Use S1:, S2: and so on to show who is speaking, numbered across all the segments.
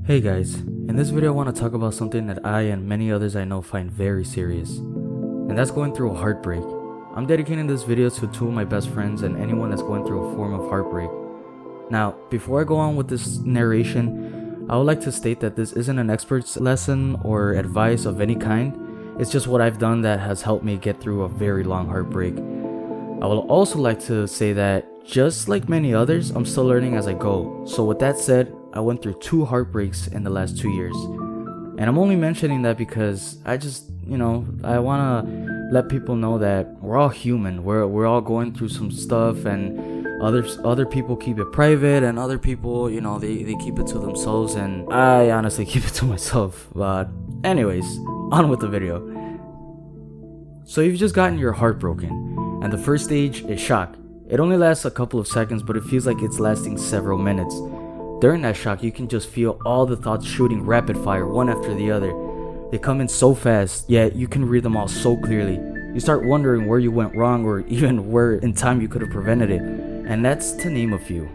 S1: Hey guys, in this video I want to talk about something that I and many others I know find very serious, and that's going through a heartbreak. I'm dedicating this video to two of my best friends and anyone that's going through a form of heartbreak. Now, before I go on with this narration, I would like to state that this isn't an expert's lesson or advice of any kind. It's just what I've done that has helped me get through a very long heartbreak. I would also like to say that just like many others, I'm still learning as I go. So with that said, I went through 2 heartbreaks in the last 2 years. And I'm only mentioning that because I just, I want to let people know that we're all human. We're all going through some stuff, and other people keep it private, and other people, they keep it to themselves, and I honestly keep it to myself. But anyways, on with the video. So you've just gotten your heart broken, and the first stage is shock. It only lasts a couple of seconds, but it feels like it's lasting several minutes. During that shock, you can just feel all the thoughts shooting rapid fire, one after the other. They come in so fast, yet you can read them all so clearly. You start wondering where you went wrong, or even where in time you could have prevented it, and that's to name a few.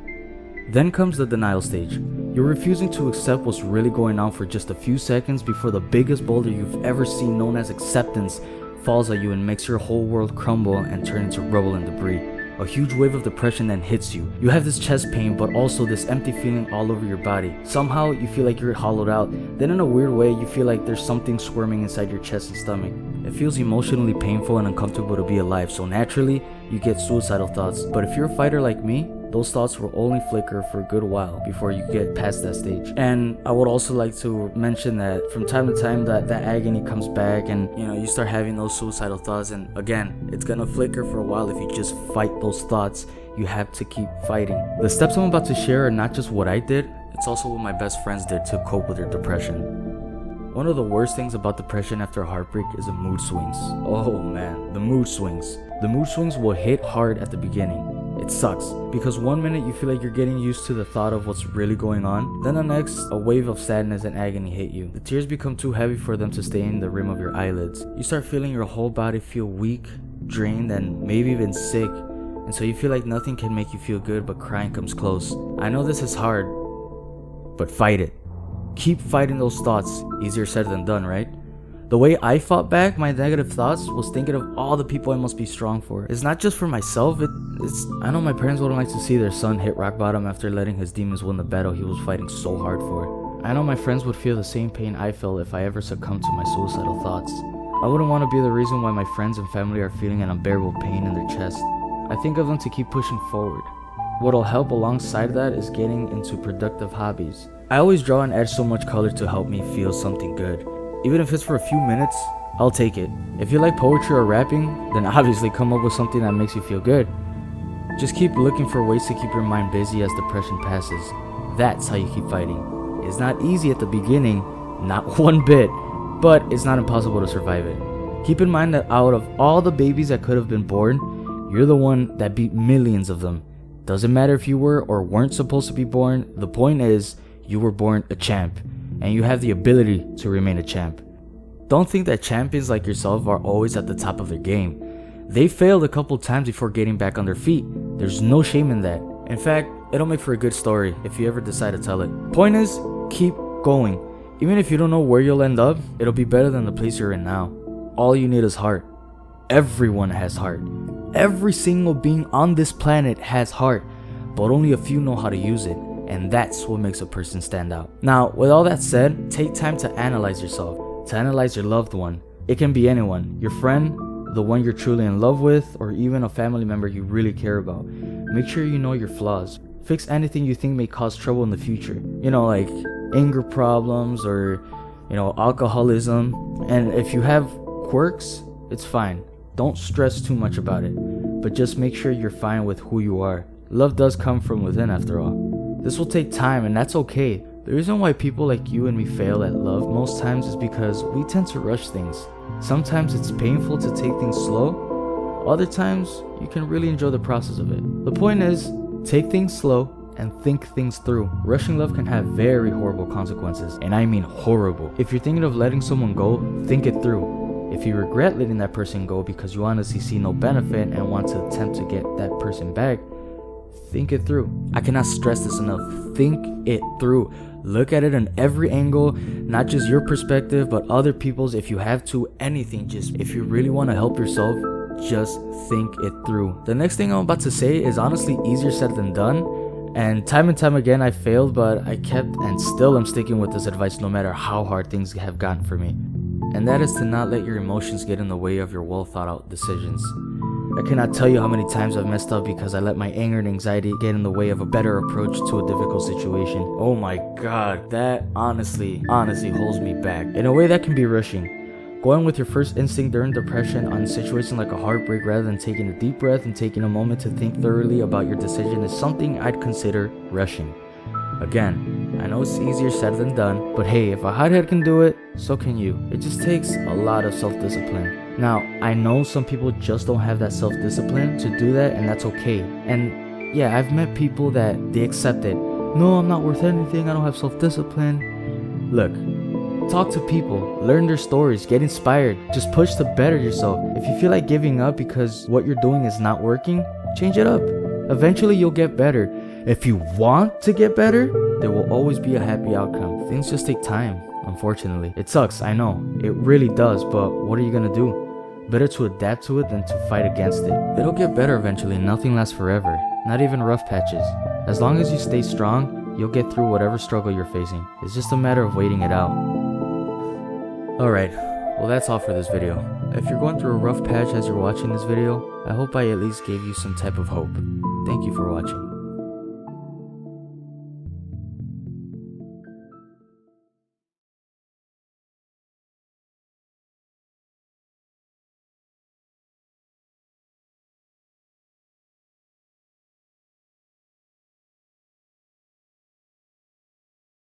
S1: Then comes the denial stage. You're refusing to accept what's really going on for just a few seconds before the biggest boulder you've ever seen, known as acceptance, falls at you and makes your whole world crumble and turn into rubble and debris. A huge wave of depression then hits you. You have this chest pain, but also this empty feeling all over your body. Somehow you feel like you're hollowed out. Then in a weird way, you feel like there's something squirming inside your chest and stomach. It feels emotionally painful and uncomfortable to be alive, so naturally, you get suicidal thoughts. But if you're a fighter like me, those thoughts will only flicker for a good while before you get past that stage. And I would also like to mention that from time to time that agony comes back, and you start having those suicidal thoughts, and again, it's gonna flicker for a while if you just fight those thoughts. You have to keep fighting. The steps I'm about to share are not just what I did, it's also what my best friends did to cope with their depression. One of the worst things about depression after a heartbreak is the mood swings. Oh man, the mood swings. The mood swings will hit hard at the beginning. It sucks, because one minute you feel like you're getting used to the thought of what's really going on, then the next, a wave of sadness and agony hit you. The tears become too heavy for them to stay in the rim of your eyelids. You start feeling your whole body feel weak, drained, and maybe even sick, and so you feel like nothing can make you feel good, but crying comes close. I know this is hard, but fight it. Keep fighting those thoughts. Easier said than done, right? The way I fought back my negative thoughts was thinking of all the people I must be strong for. It's not just for myself, I know my parents wouldn't like to see their son hit rock bottom after letting his demons win the battle he was fighting so hard for. I know my friends would feel the same pain I felt if I ever succumbed to my suicidal thoughts. I wouldn't want to be the reason why my friends and family are feeling an unbearable pain in their chest. I think of them to keep pushing forward. What'll help alongside that is getting into productive hobbies. I always draw and add so much color to help me feel something good. Even if it's for a few minutes, I'll take it. If you like poetry or rapping, then obviously come up with something that makes you feel good. Just keep looking for ways to keep your mind busy as depression passes. That's how you keep fighting. It's not easy at the beginning, not one bit, but it's not impossible to survive it. Keep in mind that out of all the babies that could have been born, you're the one that beat millions of them. Doesn't matter if you were or weren't supposed to be born, the point is, you were born a champ. And you have the ability to remain a champ. Don't think that champions like yourself are always at the top of their game. They failed a couple times before getting back on their feet. There's no shame in that. In fact, it'll make for a good story if you ever decide to tell it. Point is, keep going. Even if you don't know where you'll end up, it'll be better than the place you're in now. All you need is heart. Everyone has heart. Every single being on this planet has heart, but only a few know how to use it. And that's what makes a person stand out. Now, with all that said, take time to analyze yourself, to analyze your loved one. It can be anyone, your friend, the one you're truly in love with, or even a family member you really care about. Make sure you know your flaws. Fix anything you think may cause trouble in the future. Like anger problems or, alcoholism. And if you have quirks, it's fine. Don't stress too much about it, but just make sure you're fine with who you are. Love does come from within after all. This will take time, and that's okay. The reason why people like you and me fail at love most times is because we tend to rush things. Sometimes it's painful to take things slow. Other times, you can really enjoy the process of it. The point is, take things slow and think things through. Rushing love can have very horrible consequences, and I mean horrible. If you're thinking of letting someone go, think it through. If you regret letting that person go because you honestly see no benefit and want to attempt to get that person back, think it through. I cannot stress this enough. think it through. Look at it in every angle, not just your perspective, but other people's. If you have to, anything, just if you really want to help yourself, just think it through. The next thing I'm about to say is honestly easier said than done. And time again I failed, but I kept and still am sticking with this advice no matter how hard things have gotten for me. And that is to not let your emotions get in the way of your well thought out decisions. I cannot tell you how many times I've messed up because I let my anger and anxiety get in the way of a better approach to a difficult situation. Oh my god, that honestly holds me back. In a way that can be rushing. Going with your first instinct during depression on a situation like a heartbreak rather than taking a deep breath and taking a moment to think thoroughly about your decision is something I'd consider rushing. Again, I know it's easier said than done, but hey, if a hothead can do it, so can you. It just takes a lot of self-discipline. Now, I know some people just don't have that self-discipline to do that, and that's okay. And yeah, I've met people that they accept it. No, I'm not worth anything, I don't have self-discipline. Look, talk to people, learn their stories, get inspired, just push to better yourself. If you feel like giving up because what you're doing is not working, change it up. Eventually you'll get better. If you want to get better, there will always be a happy outcome. Things just take time, unfortunately. It sucks, I know, it really does, but what are you gonna do? Better to adapt to it than to fight against it. It'll get better eventually, nothing lasts forever, not even rough patches. As long as you stay strong, you'll get through whatever struggle you're facing. It's just a matter of waiting it out. Alright, well that's all for this video. If you're going through a rough patch as you're watching this video, I hope I at least gave you some type of hope. Thank you for watching.